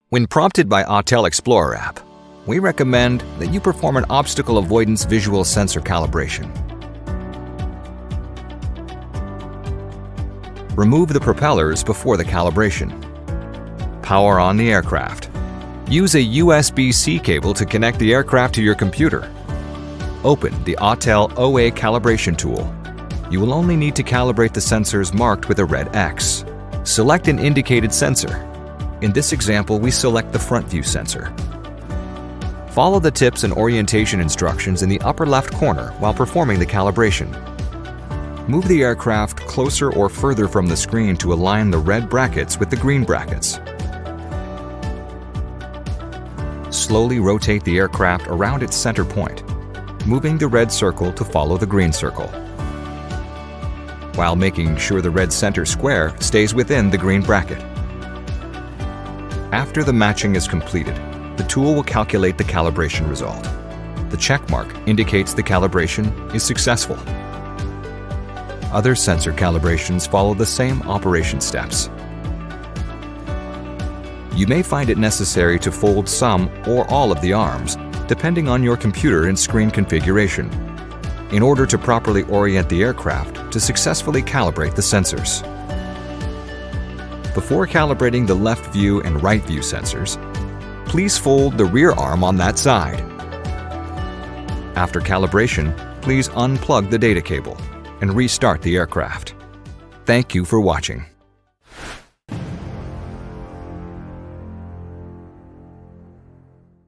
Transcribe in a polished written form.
When prompted by Autel Explorer app, we recommend that you perform an obstacle avoidance visual sensor calibration. Remove the propellers before the calibration. Power on the aircraft. Use a USB-C cable to connect the aircraft to your computer. Open the Autel EVO calibration tool. You will only need to calibrate the sensors marked with a red X. Select an indicated sensor. In this example, we select the front view sensor. Follow the tips and orientation instructions in the upper left corner while performing the calibration. Move the aircraft closer or further from the screen to align the red brackets with the green brackets. Slowly rotate the aircraft around its center point, moving the red circle to follow the green circle, while making sure the red center square stays within the green bracket. After the matching is completed, the tool will calculate the calibration result. The check mark indicates the calibration is successful. Other sensor calibrations follow the same operation steps. You may find it necessary to fold some or all of the arms, depending on your computer and screen configuration, in order to properly orient the aircraft to successfully calibrate the sensors. Before calibrating the left view and right view sensors, please fold the rear arm on that side. After calibration, please unplug the data cable and restart the aircraft. Thank you for watching.